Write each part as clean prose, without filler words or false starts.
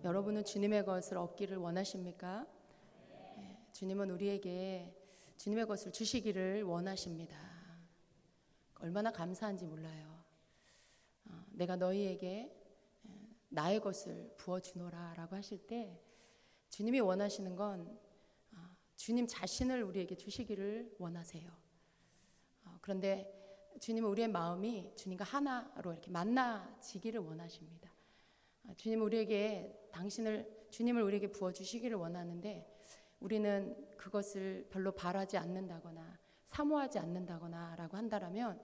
여러분은 주님의 것을 얻기를 원하십니까? 주님은 우리에게 주님의 것을 주시기를 원하십니다. 얼마나 감사한지 몰라요. 내가 너희에게 나의 것을 부어주노라 라고 하실 때 주님이 원하시는 건 주님 자신을 우리에게 주시기를 원하세요. 그런데 주님은 우리의 마음이 주님과 하나로 이렇게 만나지기를 원하십니다. 주님은 우리에게 주님을 우리에게 부어주시기를 원하는데 우리는 그것을 별로 바라지 않는다거나 사모하지 않는다거나 라고 한다면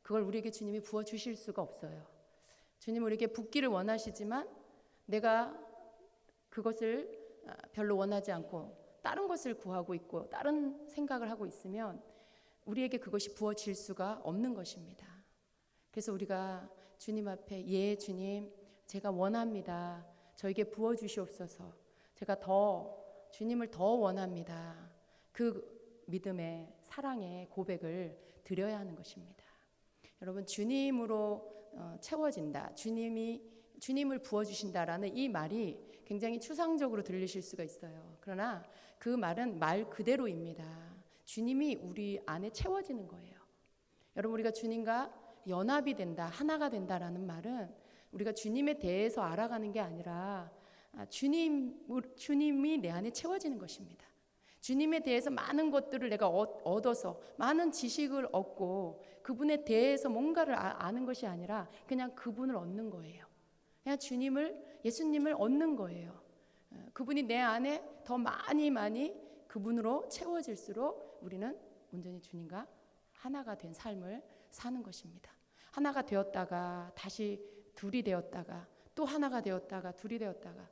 그걸 우리에게 주님이 부어주실 수가 없어요. 주님은 우리에게 붓기를 원하시지만 내가 그것을 별로 원하지 않고 다른 것을 구하고 있고 다른 생각을 하고 있으면 우리에게 그것이 부어질 수가 없는 것입니다. 그래서 우리가 주님 앞에 예 주님 제가 원합니다. 저에게 부어주시옵소서. 제가 주님을 더 원합니다. 그 믿음의 사랑의 고백을 드려야 하는 것입니다. 여러분 주님으로 채워진다. 주님을 부어주신다라는 이 말이 굉장히 추상적으로 들리실 수가 있어요. 그러나 그 말은 말 그대로입니다. 주님이 우리 안에 채워지는 거예요. 여러분 우리가 주님과 연합이 된다, 하나가 된다라는 말은 우리가 주님에 대해서 알아가는 게 아니라 주님이 내 안에 채워지는 것입니다. 주님에 대해서 많은 것들을 내가 얻어서 많은 지식을 얻고 그분에 대해서 뭔가를 아는 것이 아니라 그냥 그분을 얻는 거예요. 그냥 예수님을 얻는 거예요. 그분이 내 안에 더 많이 그분으로 채워질수록 우리는 온전히 주님과 하나가 된 삶을 사는 것입니다. 하나가 되었다가 다시 둘이 되었다가 또 하나가 되었다가 둘이 되었다가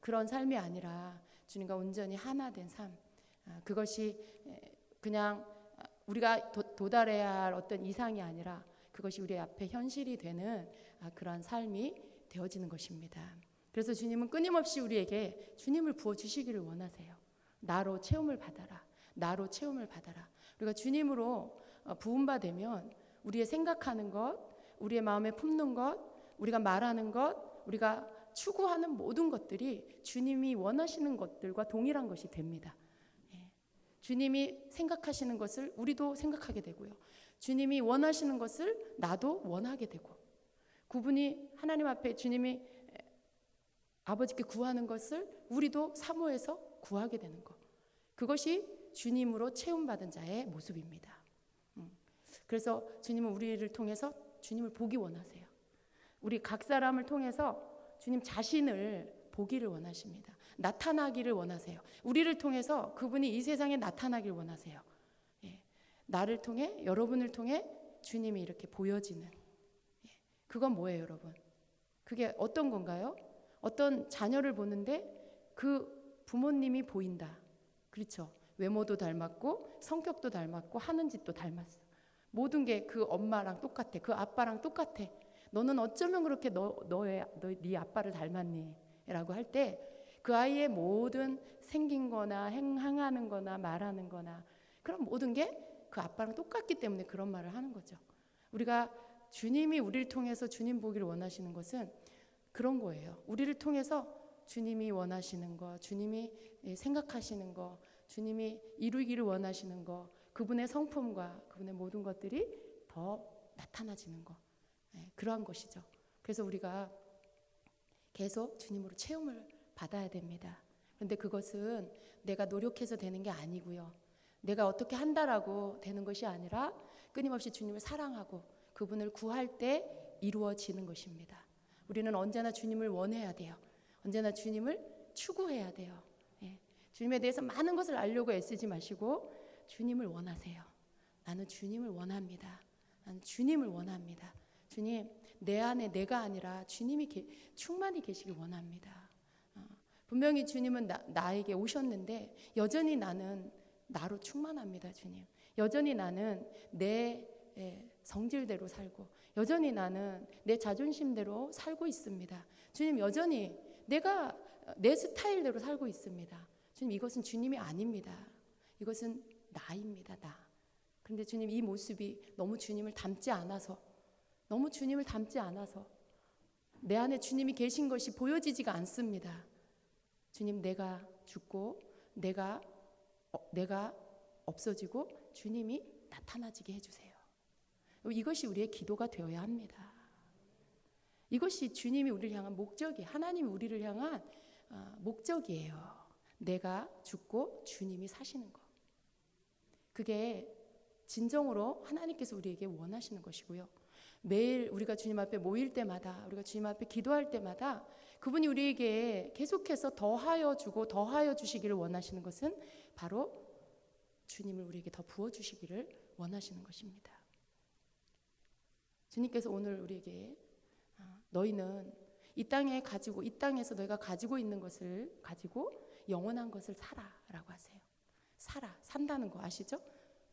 그런 삶이 아니라 주님과 온전히 하나 된 삶, 그것이 그냥 우리가 도달해야 할 어떤 이상이 아니라 그것이 우리 앞에 현실이 되는 그러한 삶이 되어지는 것입니다. 그래서 주님은 끊임없이 우리에게 주님을 부어주시기를 원하세요. 나로 체험을 받아라. 나로 체험을 받아라. 우리가 주님으로 부음받으면 우리의 생각하는 것, 우리의 마음에 품는 것, 우리가 말하는 것, 우리가 추구하는 모든 것들이 주님이 원하시는 것들과 동일한 것이 됩니다. 주님이 생각하시는 것을 우리도 생각하게 되고요. 주님이 원하시는 것을 나도 원하게 되고 그분이 하나님 앞에 주님이 아버지께 구하는 것을 우리도 사모해서 구하게 되는 것. 그것이 주님으로 체험받은 자의 모습입니다. 그래서 주님은 우리를 통해서 주님을 보기 원하세요. 우리 각 사람을 통해서 주님 자신을 보기를 원하십니다. 나타나기를 원하세요. 우리를 통해서 그분이 이 세상에 나타나기를 원하세요. 나를 통해 여러분을 통해 주님이 이렇게 보여지는 그건 뭐예요 여러분? 그게 어떤 건가요? 어떤 자녀를 보는데 그 부모님이 보인다. 그렇죠. 외모도 닮았고 성격도 닮았고 하는 짓도 닮았어. 모든 게 그 엄마랑 똑같아. 그 아빠랑 똑같아. 너는 어쩌면 그렇게 네 아빠를 닮았니? 라고 할 때 그 아이의 모든 생긴 거나 행하는 거나 말하는 거나 그런 모든 게 그 아빠랑 똑같기 때문에 그런 말을 하는 거죠. 우리가 주님이 우리를 통해서 주님 보기를 원하시는 것은 그런 거예요. 우리를 통해서 주님이 원하시는 거, 주님이 생각하시는 거, 주님이 이루기를 원하시는 거, 그분의 성품과 그분의 모든 것들이 더 나타나지는 거. 그러한 것이죠. 그래서 우리가 계속 주님으로 체험을 받아야 됩니다. 그런데 그것은 내가 노력해서 되는 게 아니고요. 내가 어떻게 한다라고 되는 것이 아니라 끊임없이 주님을 사랑하고 그분을 구할 때 이루어지는 것입니다. 우리는 언제나 주님을 원해야 돼요. 언제나 주님을 추구해야 돼요. 주님에 대해서 많은 것을 알려고 애쓰지 마시고 주님을 원하세요. 나는 주님을 원합니다. 나는 주님을 원합니다. 주님, 내 안에 내가 아니라 주님이 충만히 계시길 원합니다. 분명히 주님은 나에게 오셨는데 여전히 나는 나로 충만합니다. 주님. 여전히 나는 내 성질대로 살고 여전히 나는 내 자존심대로 살고 있습니다. 주님, 여전히 내가 내 스타일대로 살고 있습니다. 주님, 이것은 주님이 아닙니다. 이것은 나입니다. 나. 그런데 주님, 이 모습이 너무 주님을 닮지 않아서 내 안에 주님이 계신 것이 보여지지가 않습니다. 주님, 내가 죽고 내가 없어지고 주님이 나타나지게 해주세요. 이것이 우리의 기도가 되어야 합니다. 이것이 주님이 우리를 향한 목적이에요. 하나님이 우리를 향한 목적이에요. 내가 죽고 주님이 사시는 것. 그게 진정으로 하나님께서 우리에게 원하시는 것이고요. 매일 우리가 주님 앞에 모일 때마다, 우리가 주님 앞에 기도할 때마다 그분이 우리에게 계속해서 더하여 주고 더하여 주시기를 원하시는 것은 바로 주님을 우리에게 더 부어주시기를 원하시는 것입니다. 주님께서 오늘 우리에게 너희는 이 땅에서 너희가 가지고 있는 것을 가지고 영원한 것을 살아라고 하세요. 산다는 거 아시죠?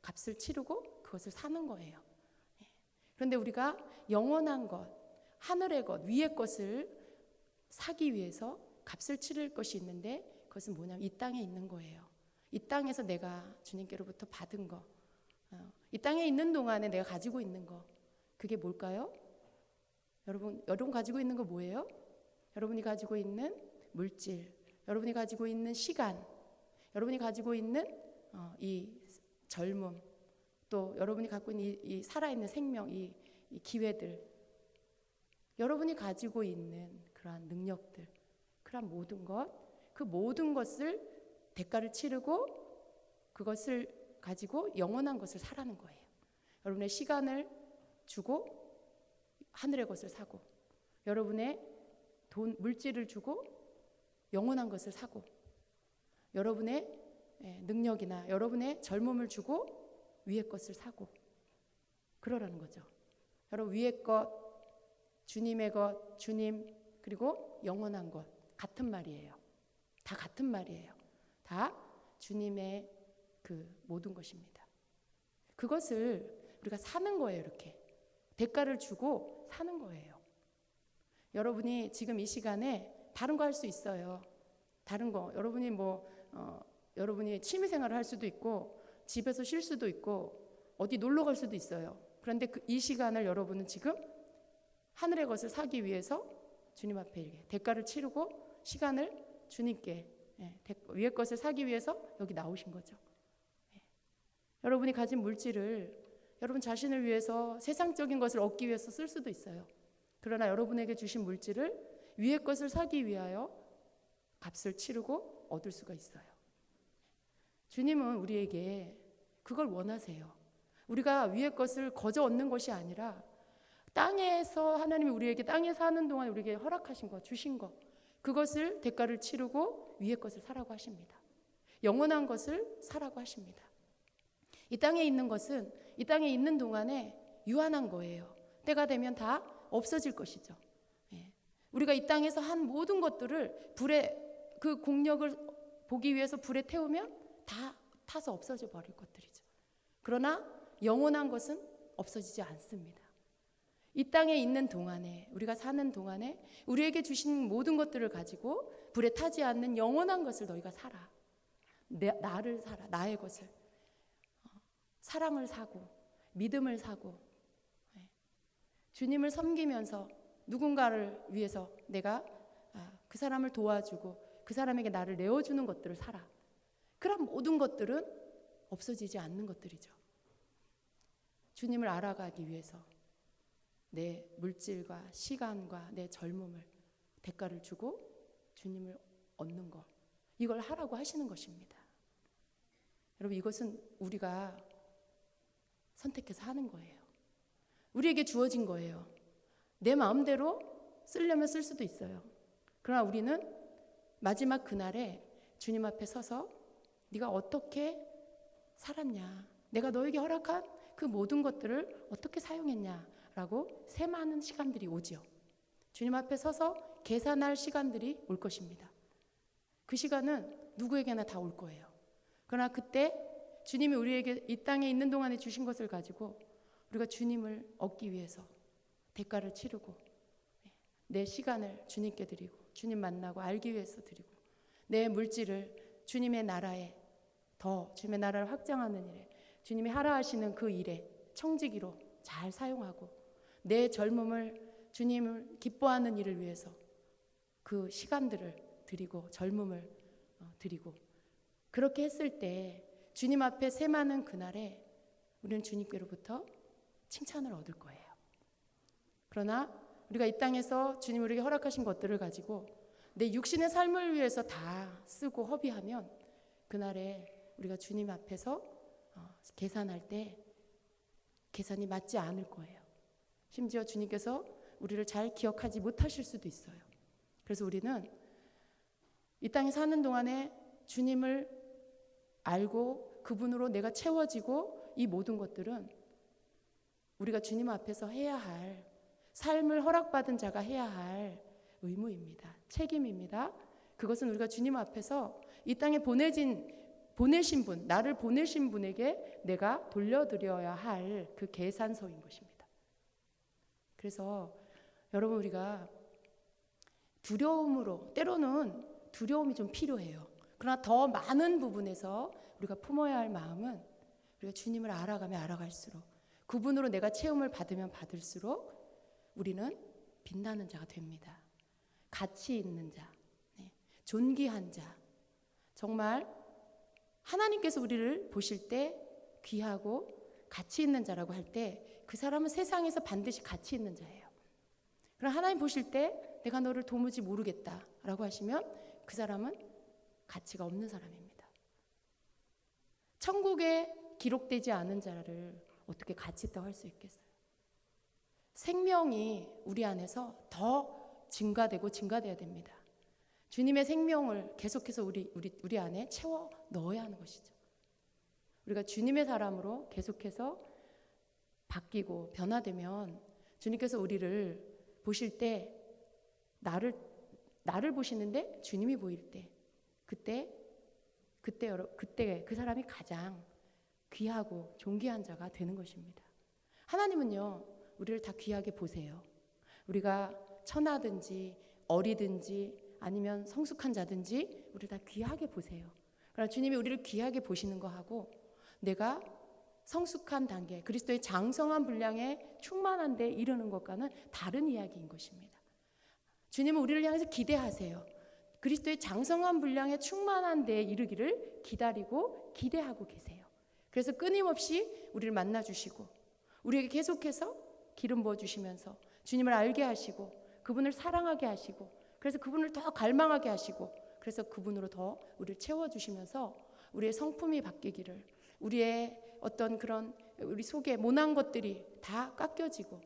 값을 치르고 그것을 사는 거예요. 그런데 우리가 영원한 것, 하늘의 것, 위의 것을 사기 위해서 값을 치를 것이 있는데 그것은 뭐냐면 이 땅에 있는 거예요. 이 땅에서 내가 주님께로부터 받은 거, 이 땅에 있는 동안에 내가 가지고 있는 거, 그게 뭘까요? 여러분 가지고 있는 거 뭐예요? 여러분이 가지고 있는 물질, 여러분이 가지고 있는 시간, 여러분이 가지고 있는 이 젊음, 또 여러분이 갖고 있는 이 살아있는 생명, 이 기회들, 여러분이 가지고 있는 그러한 능력들, 그러한 모든 것, 그 모든 것을 대가를 치르고 그것을 가지고 영원한 것을 사라는 거예요. 여러분의 시간을 주고 하늘의 것을 사고, 여러분의 돈, 물질을 주고 영원한 것을 사고, 여러분의 능력이나 여러분의 젊음을 주고 위의 것을 사고, 그러라는 거죠. 여러분, 위의 것, 주님의 것, 주님, 그리고 영원한 것, 같은 말이에요. 다 같은 말이에요. 다 주님의 그 모든 것입니다. 그것을 우리가 사는 거예요. 이렇게 대가를 주고 사는 거예요. 여러분이 지금 이 시간에 다른 거 할 수 있어요. 다른 거, 여러분이 여러분이 취미생활을 할 수도 있고 집에서 쉴 수도 있고 어디 놀러 갈 수도 있어요. 그런데 이 시간을 여러분은 지금 하늘의 것을 사기 위해서 주님 앞에 이렇게 대가를 치르고 시간을 주님께 위의 것을 사기 위해서 여기 나오신 거죠. 여러분이 가진 물질을 여러분 자신을 위해서 세상적인 것을 얻기 위해서 쓸 수도 있어요. 그러나 여러분에게 주신 물질을 위의 것을 사기 위하여 값을 치르고 얻을 수가 있어요. 주님은 우리에게 그걸 원하세요. 우리가 위의 것을 거저 얻는 것이 아니라 땅에서 하나님이 우리에게 땅에 사는 동안 우리에게 허락하신 것, 주신 것, 그것을 대가를 치르고 위의 것을 사라고 하십니다. 영원한 것을 사라고 하십니다. 이 땅에 있는 것은 이 땅에 있는 동안에 유한한 거예요. 때가 되면 다 없어질 것이죠. 우리가 이 땅에서 한 모든 것들을 불에 그 공력을 보기 위해서 불에 태우면 다 타서 없어져 버릴 것들이죠. 그러나 영원한 것은 없어지지 않습니다. 이 땅에 있는 동안에, 우리가 사는 동안에 우리에게 주신 모든 것들을 가지고 불에 타지 않는 영원한 것을 너희가 살아. 나를 살아. 나의 것을. 사랑을 사고 믿음을 사고 주님을 섬기면서 누군가를 위해서 내가 그 사람을 도와주고 그 사람에게 나를 내어주는 것들을 살아. 그런 모든 것들은 없어지지 않는 것들이죠. 주님을 알아가기 위해서 내 물질과 시간과 내 젊음을 대가를 주고 주님을 얻는 것, 이걸 하라고 하시는 것입니다. 여러분, 이것은 우리가 선택해서 하는 거예요. 우리에게 주어진 거예요. 내 마음대로 쓰려면 쓸 수도 있어요. 그러나 우리는 마지막 그날에 주님 앞에 서서 네가 어떻게 살았냐, 내가 너에게 허락한 그 모든 것들을 어떻게 사용했냐라고 세많은 시간들이 오지요. 주님 앞에 서서 계산할 시간들이 올 것입니다. 그 시간은 누구에게나 다 올 거예요. 그러나 그때 주님이 우리에게 이 땅에 있는 동안에 주신 것을 가지고 우리가 주님을 얻기 위해서 대가를 치르고 내 시간을 주님께 드리고 주님 만나고 알기 위해서 드리고 내 물질을 주님의 나라에 더 주님의 나라를 확장하는 일에 주님이 하라 하시는 그 일에 청지기로 잘 사용하고 내 젊음을 주님을 기뻐하는 일을 위해서 그 시간들을 드리고 젊음을 드리고 그렇게 했을 때 주님 앞에 세마는 그날에 우리는 주님께로부터 칭찬을 얻을 거예요. 그러나 우리가 이 땅에서 주님 우리에게 허락하신 것들을 가지고 내 육신의 삶을 위해서 다 쓰고 허비하면 그날에 우리가 주님 앞에서 계산할 때 계산이 맞지 않을 거예요. 심지어 주님께서 우리를 잘 기억하지 못하실 수도 있어요. 그래서 우리는 이 땅에 사는 동안에 주님을 알고 그분으로 내가 채워지고 이 모든 것들은 우리가 주님 앞에서 해야 할 삶을 허락받은 자가 해야 할 의무입니다. 책임입니다. 그것은 우리가 주님 앞에서 이 땅에 보내신 분, 나를 보내신 분에게 내가 돌려드려야 할 그 계산서인 것입니다. 그래서 여러분 우리가 두려움으로 때로는 두려움이 좀 필요해요. 그러나 더 많은 부분에서 우리가 품어야 할 마음은 우리가 주님을 알아가면 알아갈수록 그분으로 내가 체험을 받으면 받을수록 우리는 빛나는 자가 됩니다. 가치 있는 자, 존귀한 자. 정말 하나님께서 우리를 보실 때 귀하고 가치 있는 자라고 할 때 그 사람은 세상에서 반드시 가치 있는 자예요. 그럼 하나님 보실 때 내가 너를 도무지 모르겠다라고 하시면 그 사람은 가치가 없는 사람입니다. 천국에 기록되지 않은 자를 어떻게 가치 있다고 할 수 있겠어요? 생명이 우리 안에서 더 증가되고 증가돼야 됩니다. 주님의 생명을 계속해서 우리 안에 채워 넣어야 하는 것이죠. 우리가 주님의 사람으로 계속해서 바뀌고 변화되면 주님께서 우리를 보실 때 나를 보시는데 주님이 보일 때 그때 그 사람이 가장 귀하고 존귀한 자가 되는 것입니다. 하나님은요 우리를 다 귀하게 보세요. 우리가 천하든지 어리든지 아니면 성숙한 자든지 우리를 다 귀하게 보세요. 그러나 주님이 우리를 귀하게 보시는 거하고 내가 성숙한 단계, 그리스도의 장성한 분량에 충만한 데 이르는 것과는 다른 이야기인 것입니다. 주님은 우리를 향해서 기대하세요. 그리스도의 장성한 분량에 충만한 데에 이르기를 기다리고 기대하고 계세요. 그래서 끊임없이 우리를 만나주시고 우리에게 계속해서 기름 부어주시면서 주님을 알게 하시고 그분을 사랑하게 하시고 그래서 그분을 더 갈망하게 하시고 그래서 그분으로 더 우리를 채워주시면서 우리의 성품이 바뀌기를 우리의 어떤 그런 우리 속에 모난 것들이 다 깎여지고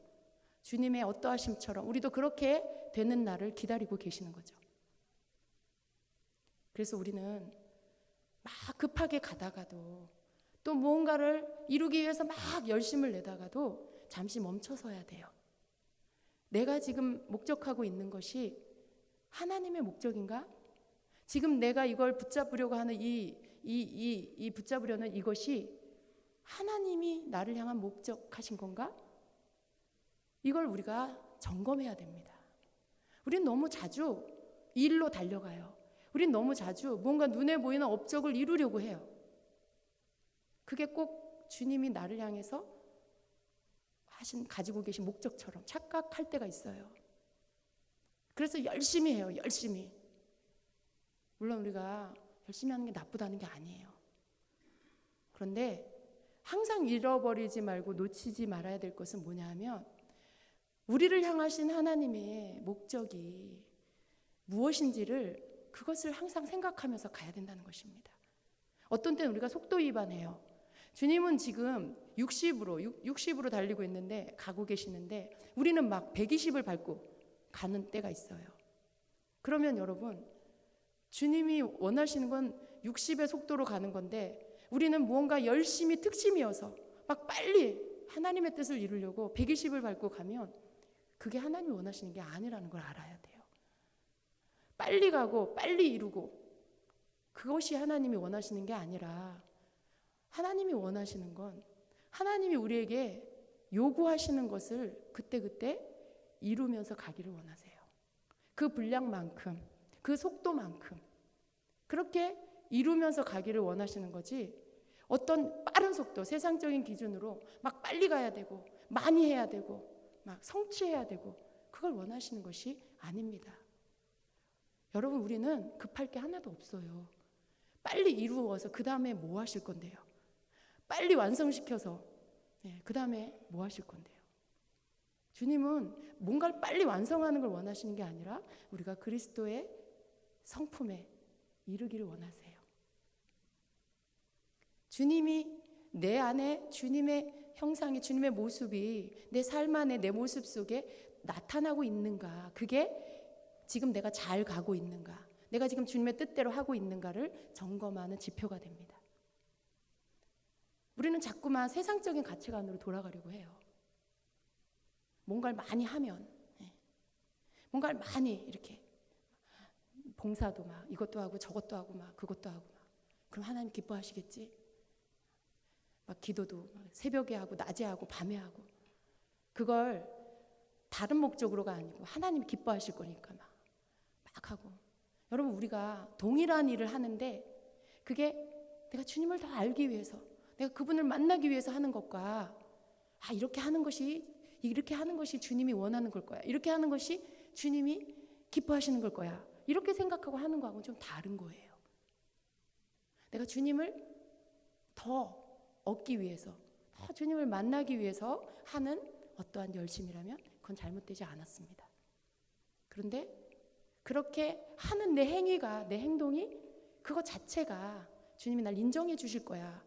주님의 어떠하심처럼 우리도 그렇게 되는 날을 기다리고 계시는 거죠. 그래서 우리는 막 급하게 가다가도 또 무언가를 이루기 위해서 막 열심을 내다가도 잠시 멈춰서야 돼요. 내가 지금 목적하고 있는 것이 하나님의 목적인가? 지금 내가 이걸 붙잡으려고 하는 이 붙잡으려는 이것이 하나님이 나를 향한 목적하신 건가? 이걸 우리가 점검해야 됩니다. 우린 너무 자주 일로 달려가요. 우린 너무 자주 뭔가 눈에 보이는 업적을 이루려고 해요. 그게 꼭 주님이 나를 향해서 가지고 계신 목적처럼 착각할 때가 있어요. 그래서 열심히 해요. 열심히. 물론 우리가 열심히 하는 게 나쁘다는 게 아니에요. 그런데 항상 잃어버리지 말고 놓치지 말아야 될 것은 뭐냐 하면 우리를 향하신 하나님의 목적이 무엇인지를 그것을 항상 생각하면서 가야 된다는 것입니다. 어떤 때는 우리가 속도 위반해요. 주님은 지금 60으로 달리고 있는데 가고 계시는데 우리는 막 120을 밟고 가는 때가 있어요. 그러면 여러분 주님이 원하시는 건 60의 속도로 가는 건데 우리는 무언가 열심히 특심이어서 막 빨리 하나님의 뜻을 이루려고 120을 밟고 가면 그게 하나님이 원하시는 게 아니라는 걸 알아야 돼요. 빨리 가고 빨리 이루고 그것이 하나님이 원하시는 게 아니라 하나님이 원하시는 건 하나님이 우리에게 요구하시는 것을 그때그때 이루면서 가기를 원하세요. 그 분량만큼 그 속도만큼 그렇게 이루면서 가기를 원하시는 거지 어떤 빠른 속도 세상적인 기준으로 막 빨리 가야 되고 많이 해야 되고 막 성취해야 되고 그걸 원하시는 것이 아닙니다. 여러분, 우리는 급할 게 하나도 없어요. 빨리 이루어서 그 다음에 뭐 하실 건데요? 빨리 완성시켜서 그 다음에 뭐 하실 건데요? 주님은 뭔가를 빨리 완성하는 걸 원하시는 게 아니라 우리가 그리스도의 성품에 이르기를 원하세요. 주님이 내 안에 주님의 형상이, 주님의 모습이 내 삶 안에, 내 모습 속에 나타나고 있는가, 그게 지금 내가 잘 가고 있는가, 내가 지금 주님의 뜻대로 하고 있는가를 점검하는 지표가 됩니다. 우리는 자꾸만 세상적인 가치관으로 돌아가려고 해요. 뭔가를 많이 하면, 뭔가를 많이 이렇게 봉사도 막 이것도 하고 저것도 하고 막 그것도 하고 막, 그럼 하나님 기뻐하시겠지? 막 기도도 막 새벽에 하고 낮에 하고 밤에 하고, 그걸 다른 목적으로가 아니고 하나님 기뻐하실 거니까 막 하고. 여러분, 우리가 동일한 일을 하는데 그게 내가 주님을 더 알기 위해서, 내가 그분을 만나기 위해서 하는 것과, 이렇게 하는 것이 주님이 원하는 걸 거야, 이렇게 하는 것이 주님이 기뻐하시는 걸 거야, 이렇게 생각하고 하는 거하고는 좀 다른 거예요. 내가 주님을 더 얻기 위해서, 더 주님을 만나기 위해서 하는 어떠한 열심이라면 그건 잘못되지 않았습니다. 그런데 그렇게 하는 내 행위가, 내 행동이, 그거 자체가 주님이 날 인정해 주실 거야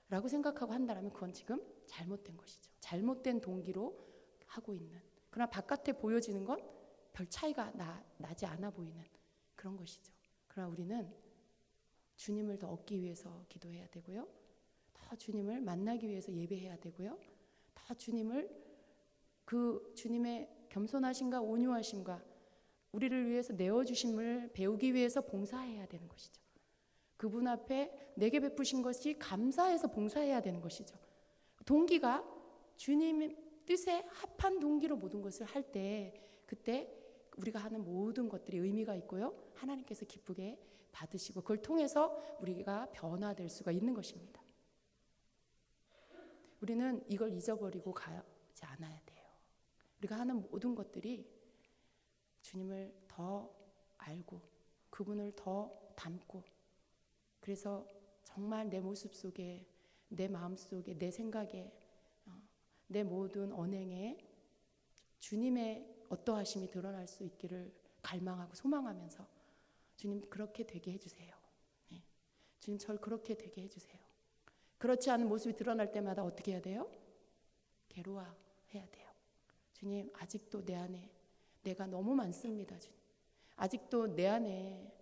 라고 생각하고 한다면 그건 지금 잘못된 것이죠. 잘못된 동기로 하고 있는, 그러나 바깥에 보여지는 건 별 차이가 나지 않아 보이는 그런 것이죠. 그러나 우리는 주님을 더 얻기 위해서 기도해야 되고요, 더 주님을 만나기 위해서 예배해야 되고요, 더 주님의 겸손하심과 온유하심과 우리를 위해서 내어주심을 배우기 위해서 봉사해야 되는 것이죠. 그분 앞에 내게 베푸신 것이 감사해서 봉사해야 되는 것이죠. 동기가 주님의 뜻에 합한 동기로 모든 것을 할 때, 그때 우리가 하는 모든 것들이 의미가 있고요, 하나님께서 기쁘게 받으시고 그걸 통해서 우리가 변화될 수가 있는 것입니다. 우리는 이걸 잊어버리고 가지 않아야 돼요. 우리가 하는 모든 것들이 주님을 더 알고 그분을 더 닮고, 그래서 정말 내 모습 속에, 내 마음 속에, 내 생각에, 내 모든 언행에 주님의 어떠하심이 드러날 수 있기를 갈망하고 소망하면서, 주님 그렇게 되게 해주세요. 주님 저를 그렇게 되게 해주세요. 그렇지 않은 모습이 드러날 때마다 어떻게 해야 돼요? 괴로워해야 돼요. 주님, 아직도 내 안에 내가 너무 많습니다. 주님, 아직도 내 안에,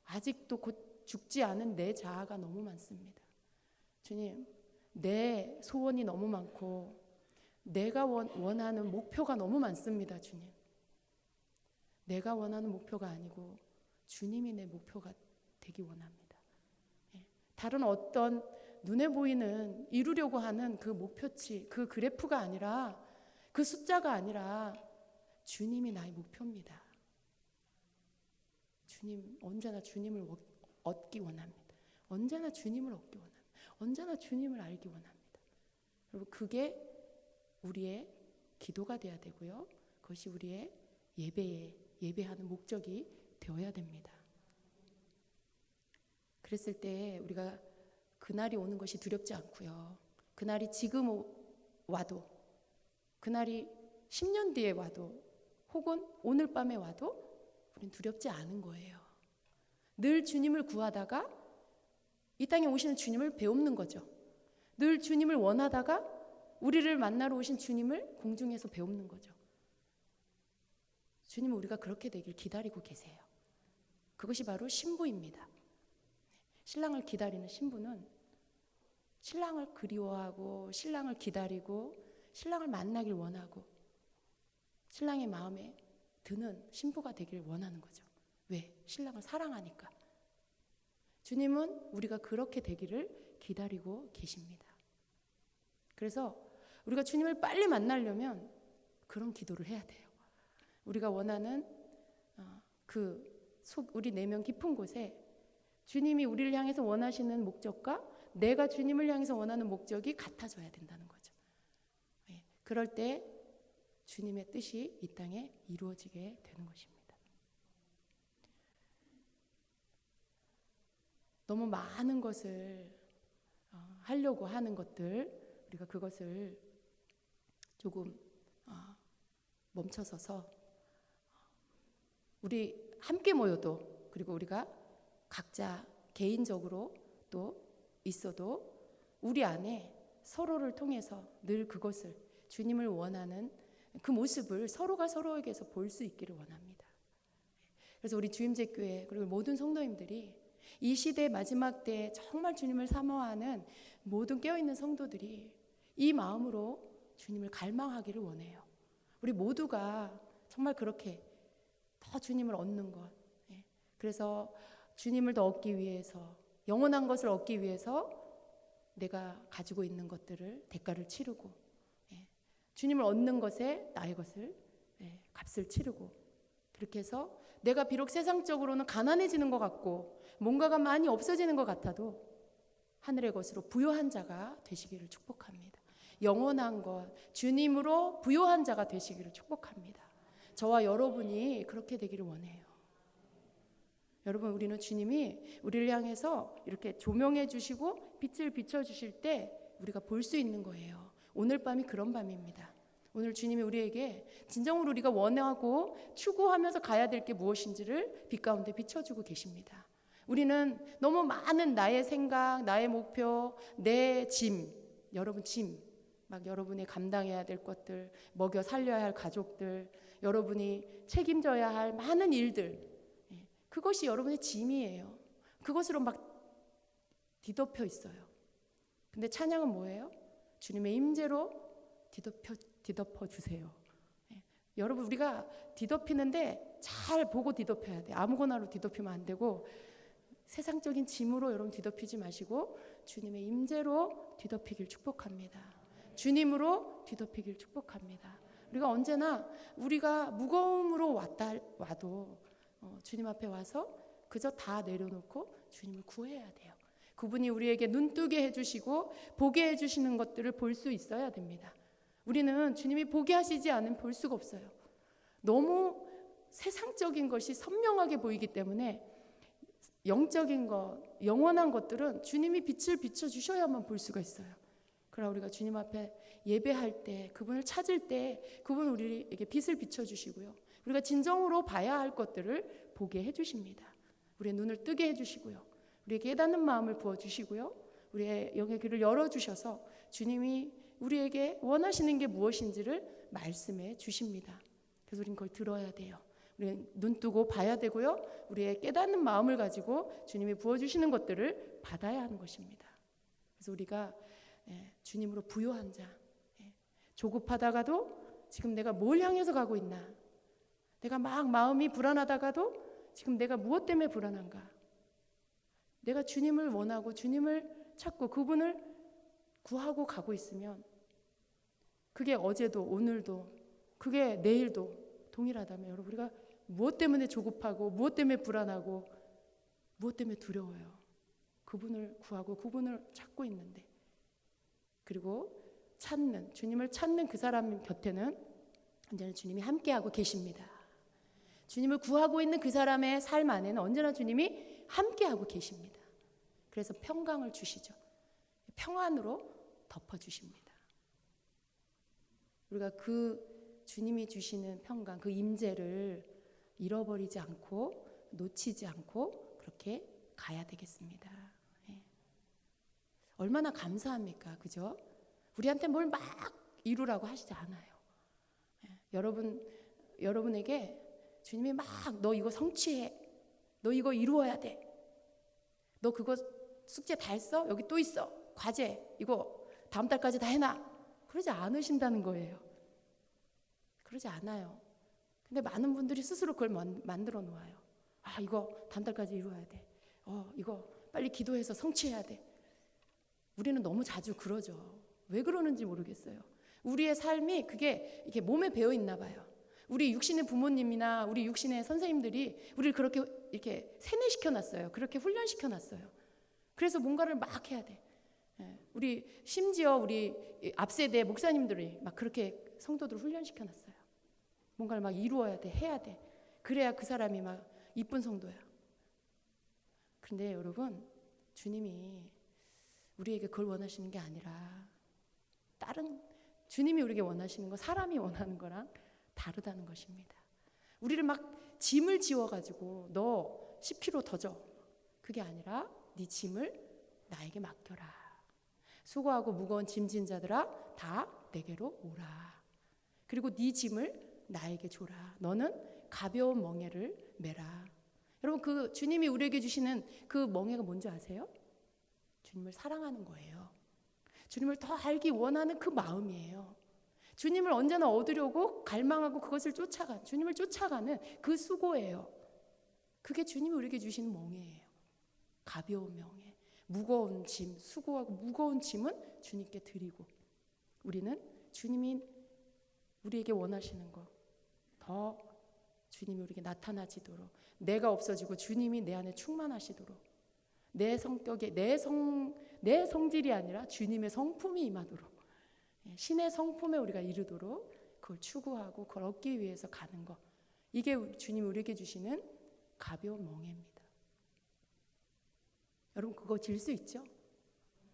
아직도 곧 죽지 않은 내 자아가 너무 많습니다. 주님, 내 소원이 너무 많고 내가 원하는 목표가 너무 많습니다. 주님, 내가 원하는 목표가 아니고 주님이 내 목표가 되기 원합니다. 다른 어떤 눈에 보이는 이루려고 하는 그 목표치, 그 그래프가 아니라, 그 숫자가 아니라 주님이 나의 목표입니다. 주님, 언제나 주님을 얻기 원합니다. 언제나 주님을 얻기 원합니다. 언제나 주님을 알기 원합니다. 여러분, 그게 우리의 기도가 돼야 되고요, 그것이 우리의 예배하는 목적이 되어야 됩니다. 그랬을 때 우리가 그날이 오는 것이 두렵지 않고요, 그날이 지금 와도, 그날이 10년 뒤에 와도, 혹은 오늘 밤에 와도 우린 두렵지 않은 거예요. 늘 주님을 구하다가 이 땅에 오시는 주님을 배우는 거죠. 늘 주님을 원하다가 우리를 만나러 오신 주님을 공중에서 배우는 거죠. 주님은 우리가 그렇게 되길 기다리고 계세요. 그것이 바로 신부입니다. 신랑을 기다리는 신부는 신랑을 그리워하고 신랑을 기다리고 신랑을 만나길 원하고 신랑의 마음에 드는 신부가 되길 원하는 거죠. 왜? 신랑을 사랑하니까. 주님은 우리가 그렇게 되기를 기다리고 계십니다. 그래서 우리가 주님을 빨리 만나려면 그런 기도를 해야 돼요. 우리가 원하는 우리 내면 깊은 곳에 주님이 우리를 향해서 원하시는 목적과 내가 주님을 향해서 원하는 목적이 같아져야 된다는 거죠. 그럴 때 주님의 뜻이 이 땅에 이루어지게 되는 것입니다. 너무 많은 것을 하려고 하는 것들, 우리가 그것을 조금 멈춰서서 우리 함께 모여도, 그리고 우리가 각자 개인적으로 또 있어도 우리 안에 서로를 통해서 늘 그것을, 주님을 원하는 그 모습을 서로가 서로에게서 볼 수 있기를 원합니다. 그래서 우리 주임제교회 그리고 모든 성도님들이 이 시대 마지막 때에 정말 주님을 사모하는 모든 깨어있는 성도들이 이 마음으로 주님을 갈망하기를 원해요. 우리 모두가 정말 그렇게 더 주님을 얻는 것, 그래서 주님을 더 얻기 위해서, 영원한 것을 얻기 위해서 내가 가지고 있는 것들을 대가를 치르고, 주님을 얻는 것에 나의 것을 값을 치르고, 그렇게 해서 내가 비록 세상적으로는 가난해지는 것 같고 뭔가가 많이 없어지는 것 같아도 하늘의 것으로 부요한 자가 되시기를 축복합니다. 영원한 것, 주님으로 부요한 자가 되시기를 축복합니다. 저와 여러분이 그렇게 되기를 원해요. 여러분, 우리는 주님이 우리를 향해서 이렇게 조명해 주시고 빛을 비춰 주실 때 우리가 볼 수 있는 거예요. 오늘 밤이 그런 밤입니다. 오늘 주님이 우리에게 진정으로 우리가 원하고 추구하면서 가야 될 게 무엇인지를 빛 가운데 비춰주고 계십니다. 우리는 너무 많은 나의 생각, 나의 목표, 내 짐, 여러분 짐, 막 여러분이 감당해야 될 것들, 먹여 살려야 할 가족들, 여러분이 책임져야 할 많은 일들, 그것이 여러분의 짐이에요. 그것으로 막 뒤덮여 있어요. 근데 찬양은 뭐예요? 주님의 임재로 뒤덮어 주세요. 여러분, 우리가 뒤덮이는데 잘 보고 뒤덮여야 돼. 아무거나로 뒤덮이면 안 되고 세상적인 짐으로 여러분 뒤덮이지 마시고 주님의 임재로 뒤덮이길 축복합니다. 주님으로 뒤덮이길 축복합니다. 우리가 언제나 우리가 무거움으로 와도 주님 앞에 와서 그저 다 내려놓고 주님을 구해야 돼요. 그분이 우리에게 눈뜨게 해주시고 보게 해주시는 것들을 볼 수 있어야 됩니다. 우리는 주님이 보게 하시지 않으면 볼 수가 없어요. 너무 세상적인 것이 선명하게 보이기 때문에 영적인 것, 영원한 것들은 주님이 빛을 비춰주셔야만 볼 수가 있어요. 그러나 우리가 주님 앞에 예배할 때, 그분을 찾을 때 그분은 우리에게 빛을 비춰주시고요, 우리가 진정으로 봐야 할 것들을 보게 해주십니다. 우리의 눈을 뜨게 해주시고요, 우리의 깨닫는 마음을 부어주시고요, 우리의 영의 귀를 열어주셔서 주님이 우리에게 원하시는 게 무엇인지를 말씀해 주십니다. 그래서 우리는 그걸 들어야 돼요. 우리는 눈 뜨고 봐야 되고요, 우리의 깨닫는 마음을 가지고 주님이 부어주시는 것들을 받아야 하는 것입니다. 그래서 우리가 주님으로 부요한 자, 조급하다가도 지금 내가 뭘 향해서 가고 있나, 내가 막 마음이 불안하다가도 지금 내가 무엇 때문에 불안한가, 내가 주님을 원하고 주님을 찾고 그분을 구하고 가고 있으면 그게 어제도 오늘도 그게 내일도 동일하다면 여러분, 우리가 무엇 때문에 조급하고 무엇 때문에 불안하고 무엇 때문에 두려워요? 그분을 구하고 그분을 찾고 있는데, 그리고 주님을 찾는 그 사람 곁에는 언제나 주님이 함께하고 계십니다. 주님을 구하고 있는 그 사람의 삶 안에는 언제나 주님이 함께하고 계십니다. 그래서 평강을 주시죠. 평안으로 덮어주십니다. 우리가 그 주님이 주시는 평강, 그 임재를 잃어버리지 않고 놓치지 않고 그렇게 가야 되겠습니다. 얼마나 감사합니까? 그죠? 우리한테 뭘 막 이루라고 하시지 않아요. 여러분에게 주님이 막 너 이거 성취해, 너 이거 이루어야 돼, 너 그거 숙제 다 했어? 여기 또 있어, 과제 이거 다음 달까지 다 해놔, 그러지 않으신다는 거예요. 그러지 않아요. 근데 많은 분들이 스스로 그걸 만들어 놓아요. 아, 이거 다음 달까지 이루어야 돼, 이거 빨리 기도해서 성취해야 돼. 우리는 너무 자주 그러죠. 왜 그러는지 모르겠어요. 우리의 삶이 그게 이렇게 몸에 배어 있나 봐요. 우리 육신의 부모님이나 우리 육신의 선생님들이 우리를 그렇게 이렇게 세뇌시켜 놨어요. 그렇게 훈련시켜 놨어요. 그래서 뭔가를 막 해야 돼. 심지어 우리 앞세대 목사님들이 막 그렇게 성도들을 훈련시켜 놨어요. 뭔가를 막 이루어야 돼, 해야 돼. 그래야 그 사람이 막 이쁜 성도야. 그런데 여러분, 주님이 우리에게 그걸 원하시는 게 아니라 다른, 주님이 우리에게 원하시는 거 사람이 원하는 거랑 다르다는 것입니다. 우리를 막 짐을 지워가지고 너 10kg 더 줘. 그게 아니라 네 짐을 나에게 맡겨라. 수고하고 무거운 짐진 자들아 다 내게로 오라. 그리고 네 짐을 나에게 줘라. 너는 가벼운 멍에를 메라. 여러분, 그 주님이 우리에게 주시는 그 멍에가 뭔지 아세요? 주님을 사랑하는 거예요. 주님을 더 알기 원하는 그 마음이에요. 주님을 언제나 얻으려고 갈망하고 그것을 쫓아가는, 주님을 쫓아가는 그 수고예요. 그게 주님이 우리에게 주시는 멍에예요. 가벼운 멍에, 무거운 짐, 수고하고 무거운 짐은 주님께 드리고, 우리는 주님이 우리에게 원하시는 거 더 주님이 우리에게 나타나지도록, 내가 없어지고 주님이 내 안에 충만하시도록, 내 성격에 내 성질이 아니라 주님의 성품이 임하도록, 신의 성품에 우리가 이르도록 그걸 추구하고 그걸 얻기 위해서 가는 거, 이게 주님이 우리에게 주시는 가벼운 멍에입니다. 여러분, 그거 질 수 있죠?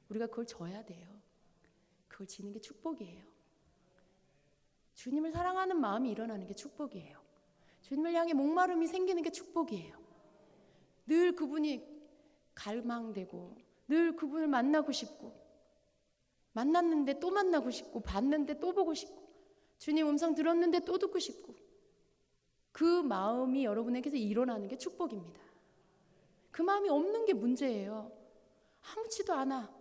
우리가 그걸 져야 돼요. 그걸 지는 게 축복이에요. 주님을 사랑하는 마음이 일어나는 게 축복이에요. 주님을 향해 목마름이 생기는 게 축복이에요. 늘 그분이 갈망되고, 늘 그분을 만나고 싶고, 만났는데 또 만나고 싶고, 봤는데 또 보고 싶고, 주님 음성 들었는데 또 듣고 싶고, 그 마음이 여러분에게서 일어나는 게 축복입니다. 그 마음이 없는 게 문제예요. 아무렇지도 않아.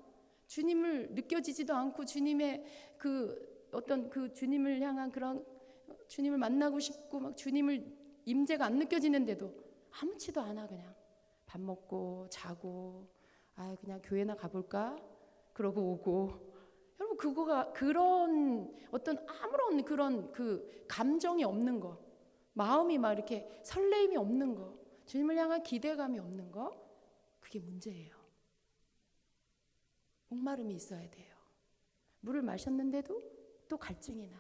주님을 느껴지지도 않고, 주님의 그 어떤 그 주님을 향한 그런, 주님을 만나고 싶고 막 주님을 임재가 안 느껴지는데도 아무렇지도 않아. 그냥 밥 먹고 자고, 아 그냥 교회나 가볼까 그러고 오고. 여러분, 그거가 그런 어떤 아무런 그런 그 감정이 없는 거, 마음이 막 이렇게 설레임이 없는 거, 주님을 향한 기대감이 없는 거, 그게 문제예요. 목마름이 있어야 돼요. 물을 마셨는데도 또 갈증이 나.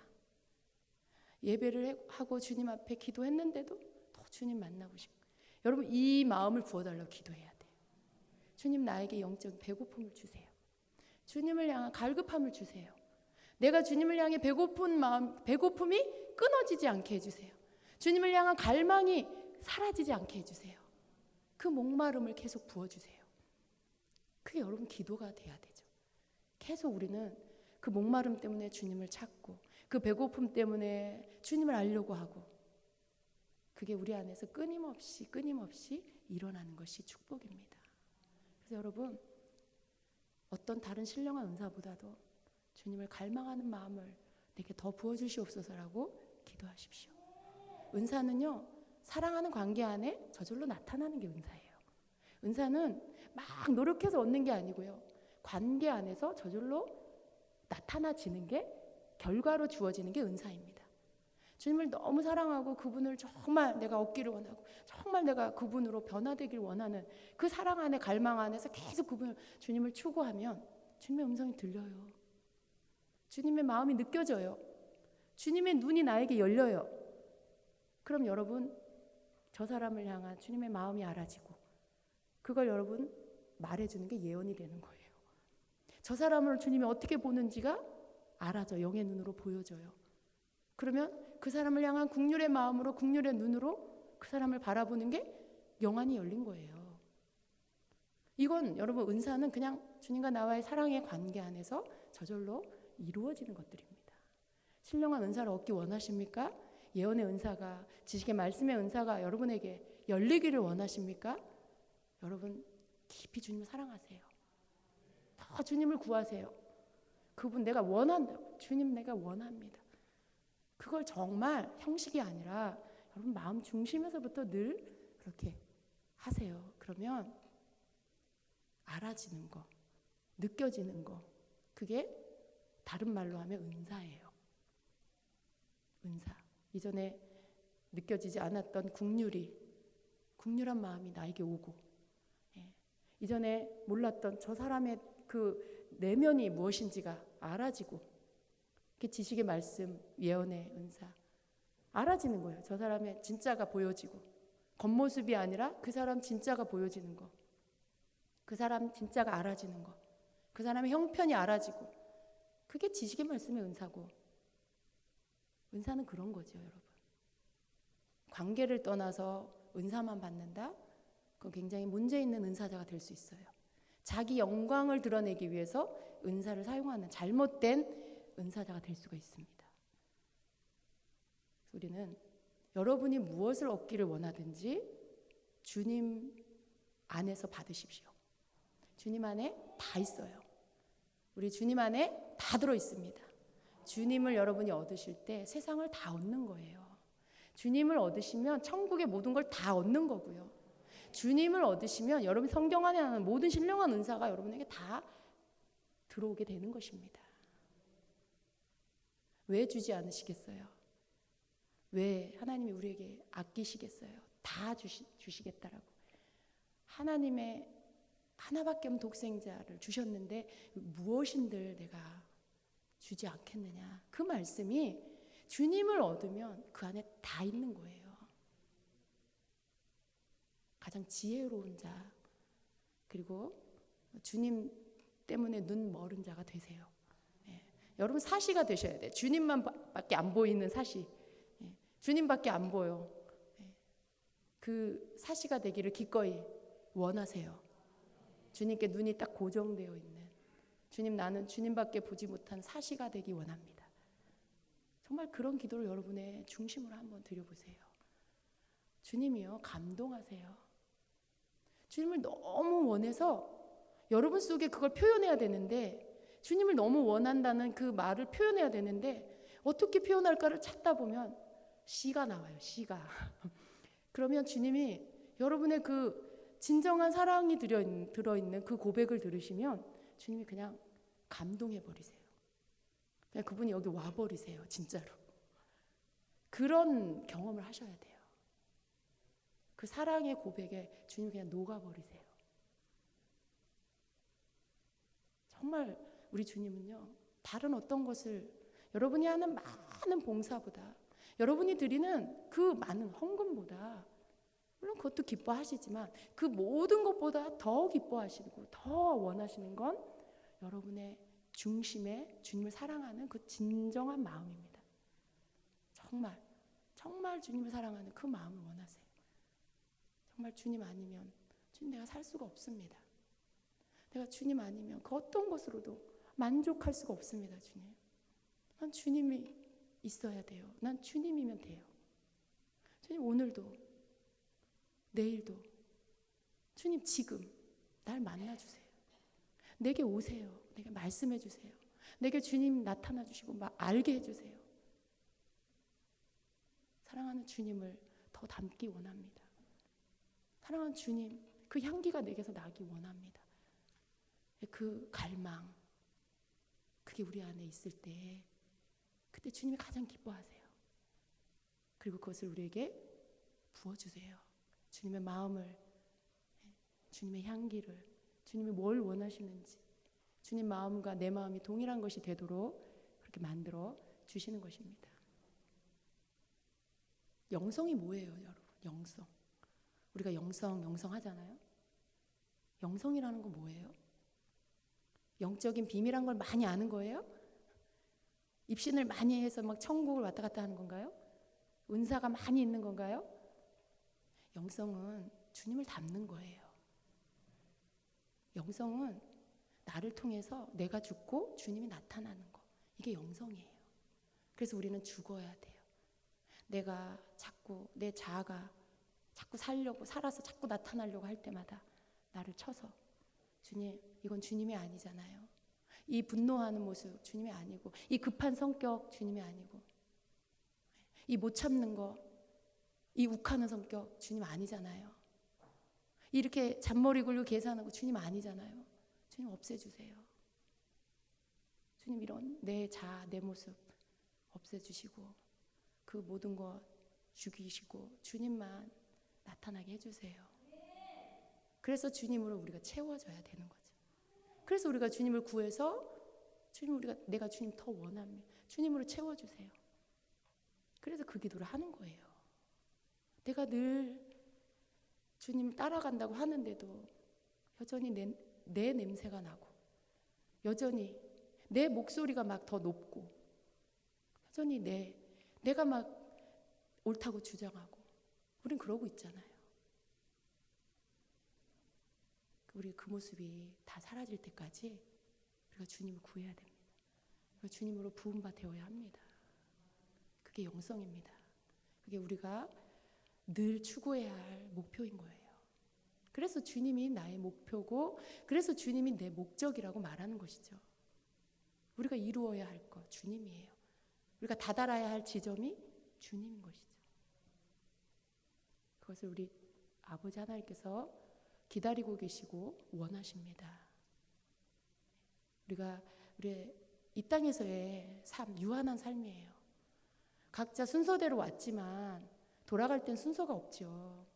예배를 하고 주님 앞에 기도했는데도 또 주님 만나고 싶고. 여러분, 이 마음을 부어달라고 기도해야 돼요. 주님, 나에게 영적 배고픔을 주세요. 주님을 향한 갈급함을 주세요. 내가 주님을 향해 배고픈 마음, 배고픔이 끊어지지 않게 해주세요. 주님을 향한 갈망이 사라지지 않게 해주세요. 그 목마름을 계속 부어주세요. 그게 여러분 기도가 돼야 되죠. 계속 우리는 그 목마름 때문에 주님을 찾고, 그 배고픔 때문에 주님을 알려고 하고, 그게 우리 안에서 끊임없이 일어나는 것이 축복입니다. 그래서 여러분, 어떤 다른 신령한 은사보다도 주님을 갈망하는 마음을 내게 더 부어주시옵소서라고 기도하십시오. 은사는요, 사랑하는 관계 안에 저절로 나타나는 게 은사예요. 은사는 막 노력해서 얻는 게 아니고요, 관계 안에서 저절로 나타나지는 게, 결과로 주어지는 게 은사입니다. 주님을 너무 사랑하고 그분을 정말 내가 얻기를 원하고, 정말 내가 그분으로 변화되길 원하는 그 사랑 안에, 갈망 안에서 계속 주님을 추구하면 주님의 음성이 들려요. 주님의 마음이 느껴져요. 주님의 눈이 나에게 열려요. 그럼 여러분, 저 사람을 향한 주님의 마음이 알아지고, 그걸 여러분 말해주는 게 예언이 되는 거예요. 저 사람을 주님이 어떻게 보는지가 알아져, 영의 눈으로 보여져요. 그러면 그 사람을 향한 긍휼의 마음으로, 긍휼의 눈으로 그 사람을 바라보는 게 영안이 열린 거예요. 이건 여러분, 은사는 그냥 주님과 나와의 사랑의 관계 안에서 저절로 이루어지는 것들입니다. 신령한 은사를 얻기 원하십니까? 예언의 은사가, 지식의 말씀의 은사가 여러분에게 열리기를 원하십니까? 여러분, 깊이 주님을 사랑하세요. 더 주님을 구하세요. 그분 내가 원한다고. 주님, 내가 원합니다. 그걸 정말 형식이 아니라 여러분 마음 중심에서부터 늘 그렇게 하세요. 그러면 알아지는 거, 느껴지는 거, 그게 다른 말로 하면 은사예요. 은사. 이전에 느껴지지 않았던 긍휼한 마음이 나에게 오고, 이전에 몰랐던 저 사람의 그 내면이 무엇인지가 알아지고, 그 지식의 말씀, 예언의 은사, 알아지는 거예요. 저 사람의 진짜가 보여지고, 겉모습이 아니라 그 사람 진짜가 보여지는 거, 그 사람 진짜가 알아지는 거, 그 사람의 형편이 알아지고, 그게 지식의 말씀의 은사고, 은사는 그런 거죠, 여러분. 관계를 떠나서 은사만 받는다? 그건 굉장히 문제 있는 은사자가 될 수 있어요. 자기 영광을 드러내기 위해서 은사를 사용하는 잘못된 은사자가 될 수가 있습니다. 우리는 여러분이 무엇을 얻기를 원하든지 주님 안에서 받으십시오. 주님 안에 다 있어요. 우리 주님 안에 다 들어 있습니다. 주님을 여러분이 얻으실 때 세상을 다 얻는 거예요. 주님을 얻으시면 천국의 모든 걸 다 얻는 거고요. 주님을 얻으시면 여러분 성경 안에 하는 모든 신령한 은사가 여러분에게 다 들어오게 되는 것입니다. 왜 주지 않으시겠어요? 왜 하나님이 우리에게 아끼시겠어요? 다 주시겠다라고. 하나님의 하나밖에 없는 독생자를 주셨는데 무엇인들 내가 주지 않겠느냐. 그 말씀이 주님을 얻으면 그 안에 다 있는 거예요. 가장 지혜로운 자, 그리고 주님 때문에 눈 멀은 자가 되세요. 예. 여러분 사시가 되셔야 돼요. 주님만 밖에 안 보이는 사시. 예. 주님밖에 안 보여. 예. 그 사시가 되기를 기꺼이 원하세요. 주님께 눈이 딱 고정되어 있는, 주님, 나는 주님밖에 보지 못한 사시가 되기 원합니다. 정말 그런 기도를 여러분의 중심으로 한번 드려보세요. 주님이요, 감동하세요. 주님을 너무 원해서 여러분 속에 그걸 표현해야 되는데, 주님을 너무 원한다는 그 말을 표현해야 되는데 어떻게 표현할까를 찾다 보면 시가 나와요. 시가. 그러면 주님이 여러분의 그 진정한 사랑이 들어있는 그 고백을 들으시면 주님이 그냥 감동해버리세요. 그냥 그분이 여기 와버리세요. 진짜로. 그런 경험을 하셔야 돼요. 그 사랑의 고백에 주님이 그냥 녹아버리세요. 정말 우리 주님은요, 다른 어떤 것을 여러분이 하는 많은 봉사보다, 여러분이 드리는 그 많은 헌금보다, 물론 그것도 기뻐하시지만 그 모든 것보다 더 기뻐하시고 더 원하시는 건 여러분의 중심에 주님을 사랑하는 그 진정한 마음입니다. 정말 주님을 사랑하는 그 마음을 원하세요. 정말 주님 아니면 주님 내가 살 수가 없습니다. 내가 주님 아니면 그 어떤 것으로도 만족할 수가 없습니다. 주님. 난 주님이 있어야 돼요. 난 주님이면 돼요. 주님 오늘도 내일도 주님 지금 날 만나주세요. 내게 오세요. 내게 말씀해 주세요. 내게 주님 나타나 주시고 알게 해주세요. 사랑하는 주님을 더 닮기 원합니다. 사랑하는 주님, 그 향기가 내게서 나기 원합니다. 그 갈망, 그게 우리 안에 있을 때 그때 주님이 가장 기뻐하세요. 그리고 그것을 우리에게 부어주세요. 주님의 마음을, 주님의 향기를, 주님이 뭘 원하시는지, 주님 마음과 내 마음이 동일한 것이 되도록 그렇게 만들어 주시는 것입니다. 영성이 뭐예요, 여러분? 영성. 우리가 영성 하잖아요. 영성이라는 건 뭐예요? 영적인 비밀한 걸 많이 아는 거예요? 입신을 많이 해서 막 천국을 왔다 갔다 하는 건가요? 은사가 많이 있는 건가요? 영성은 주님을 닮는 거예요. 영성은 나를 통해서 내가 죽고 주님이 나타나는 거. 이게 영성이에요. 그래서 우리는 죽어야 돼요. 내가 자꾸 내 자아가 자꾸 살아서 자꾸 나타나려고 할 때마다 나를 쳐서 주님, 이건 주님이 아니잖아요. 이 분노하는 모습 주님이 아니고, 이 급한 성격 주님이 아니고, 이 못 참는 거, 이 욱하는 성격 주님 아니잖아요. 이렇게 잔머리 굴고 계산하는 거 주님 아니잖아요. 주님 없애주세요. 주님 이런 내 자아, 내 모습 없애주시고 그 모든 것 죽이시고 주님만 나타나게 해주세요. 그래서 주님으로 우리가 채워져야 되는 거죠. 그래서 우리가 주님을 구해서 주님, 내가 주님 더 원합니다. 주님으로 채워주세요. 그래서 그 기도를 하는 거예요. 내가 늘 주님을 따라간다고 하는데도 여전히 내 냄새가 나고, 여전히 내 목소리가 막 더 높고, 여전히 내가 막 옳다고 주장하고, 우린 그러고 있잖아요. 우리 그 모습이 다 사라질 때까지 우리가 주님을 구해야 됩니다. 우리가 주님으로 부음바 되어야 합니다. 그게 영성입니다. 그게 우리가 늘 추구해야 할 목표인 거예요. 그래서 주님이 나의 목표고, 그래서 주님이 내 목적이라고 말하는 것이죠. 우리가 이루어야 할 것 주님이에요. 우리가 다다라야 할 지점이 주님인 것이죠. 그것을 우리 아버지 하나님께서 기다리고 계시고 원하십니다. 우리의 이 땅에서의 삶, 유한한 삶이에요. 각자 순서대로 왔지만 돌아갈 땐 순서가 없죠.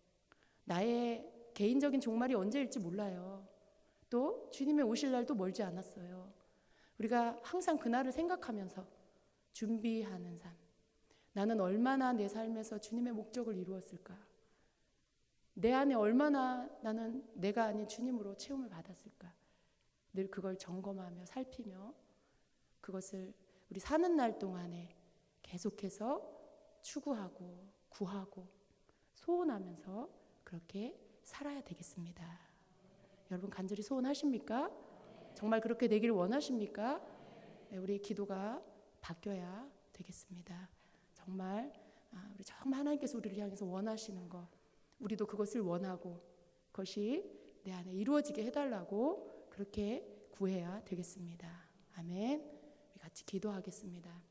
나의 개인적인 종말이 언제일지 몰라요. 또 주님의 오실 날도 멀지 않았어요. 우리가 항상 그날을 생각하면서 준비하는 삶. 나는 얼마나 내 삶에서 주님의 목적을 이루었을까? 내 안에 얼마나 나는 내가 아닌 주님으로 채움을 받았을까? 늘 그걸 점검하며 살피며 그것을 우리 사는 날 동안에 계속해서 추구하고 구하고 소원하면서 그렇게 살아야 되겠습니다. 여러분 간절히 소원하십니까? 정말 그렇게 되기를 원하십니까? 네, 우리 기도가 바뀌어야 되겠습니다. 정말 정말 하나님께서 우리를 향해서 원하시는 것, 우리도 그것을 원하고 그것이 내 안에 이루어지게 해달라고 그렇게 구해야 되겠습니다. 아멘. 우리 같이 기도하겠습니다.